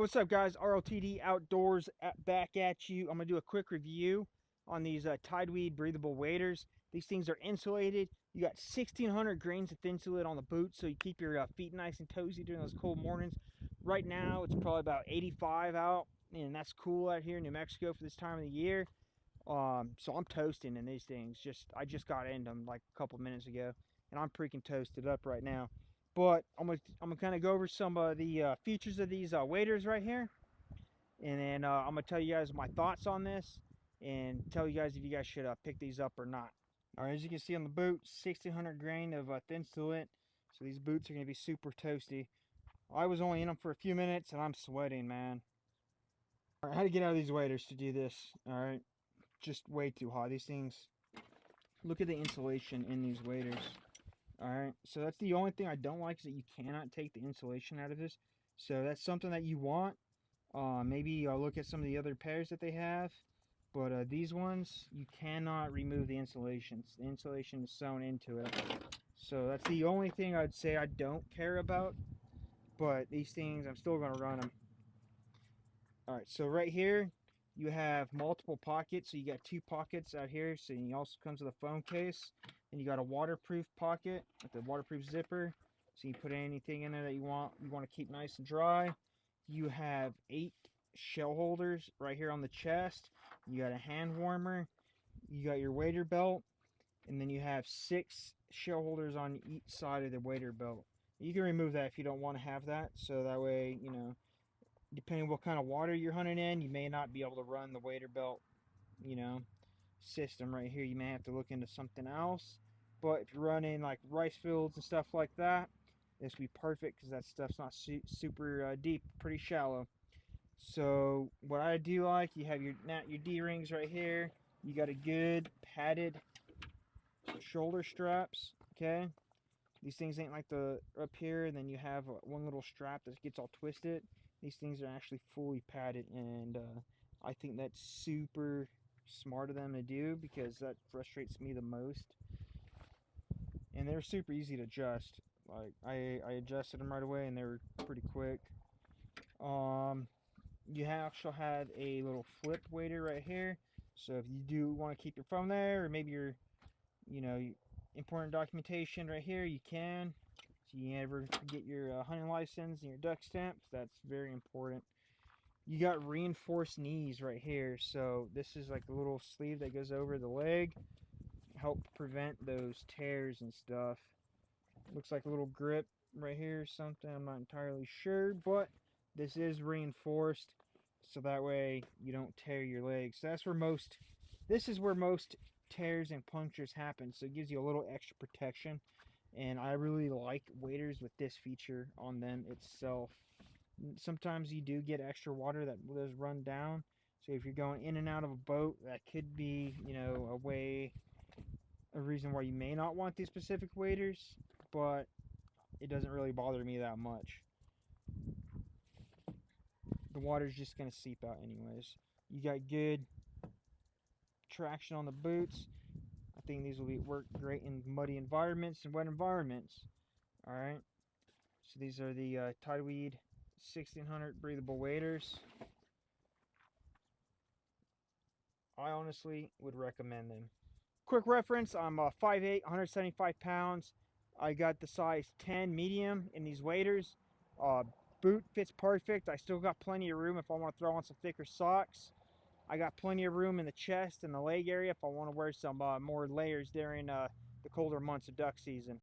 What's up, guys? RLTD Outdoors back at you. I'm going to do a quick review on these Tidewe breathable waders. These things are insulated. You got 1,600 grains of Insulate on the boot, so you keep your feet nice and toasty during those cold mornings. Right now, it's probably about 85 out, and that's cool out here in New Mexico for this time of the year. So I'm toasting in these things. I just got in them like a couple minutes ago, and I'm freaking toasted up right now. But I'm gonna kind of go over some of the features of these waders right here, and then I'm gonna tell you guys my thoughts on this, and tell you guys if you guys should pick these up or not. All right, as you can see on the boot, 1,600 grain of thin Insulate, so these boots are gonna be super toasty. I was only in them for a few minutes, and I'm sweating, man. All right, how to get out of these waders to do this? All right, just way too hot. These things. Look at the insulation in these waders. Alright, so that's the only thing I don't like, is that you cannot take the insulation out of this. So that's something that you want. Maybe I'll look at some of the other pairs that they have. But these ones, you cannot remove the insulation. The insulation is sewn into it. So that's the only thing I'd say I don't care about. But these things, I'm still going to run them. Alright, so right here, you have multiple pockets. So you got 2 pockets out here. So it also comes with a phone case. And you got a waterproof pocket with the waterproof zipper, so you put anything in there that you want to keep nice and dry. You have 8 shell holders right here on the chest. You got a hand warmer. You got your wader belt, and then you have 6 shell holders on each side of the wader belt. You can remove that if you don't want to have that, so that way, you know, depending on what kind of water you're hunting in, you may not be able to run the wader belt, you know, system right here. You may have to look into something else. But if you're running like rice fields and stuff like that, this would be perfect, because that stuff's not super deep, pretty shallow. So what I do like, you have your D-rings right here. You got a good padded shoulder straps, okay? These things ain't like the up here, and then you have one little strap that gets all twisted. These things are actually fully padded, and I think that's super smart of them to do, because that frustrates me the most. And they're super easy to adjust. Like I adjusted them right away, and they were pretty quick. You also had a little flip wader right here, so if you do want to keep your phone there, or maybe your, you know, important documentation right here, you can. So you never forget your hunting license and your duck stamps. That's very important. You got reinforced knees right here, so this is like a little sleeve that goes over the leg, help prevent those tears and stuff. Looks like a little grip right here or something, I'm not entirely sure, but this is reinforced, so that way you don't tear your legs. So this is where most tears and punctures happen, so it gives you a little extra protection. And I really like waders with this feature on them itself. Sometimes you do get extra water that does run down, so if you're going in and out of a boat, that could be, you know, a reason why you may not want these specific waders, but it doesn't really bother me that much. The water's just going to seep out anyways. You got good traction on the boots. I think these will work great in muddy environments and wet environments. Alright, so these are the Tidewe 1,600 breathable waders. I honestly would recommend them. Quick reference, I'm 5'8", 175 pounds. I got the size 10 medium in these waders. Boot fits perfect. I still got plenty of room if I want to throw on some thicker socks. I got plenty of room in the chest and the leg area if I want to wear some more layers during the colder months of duck season.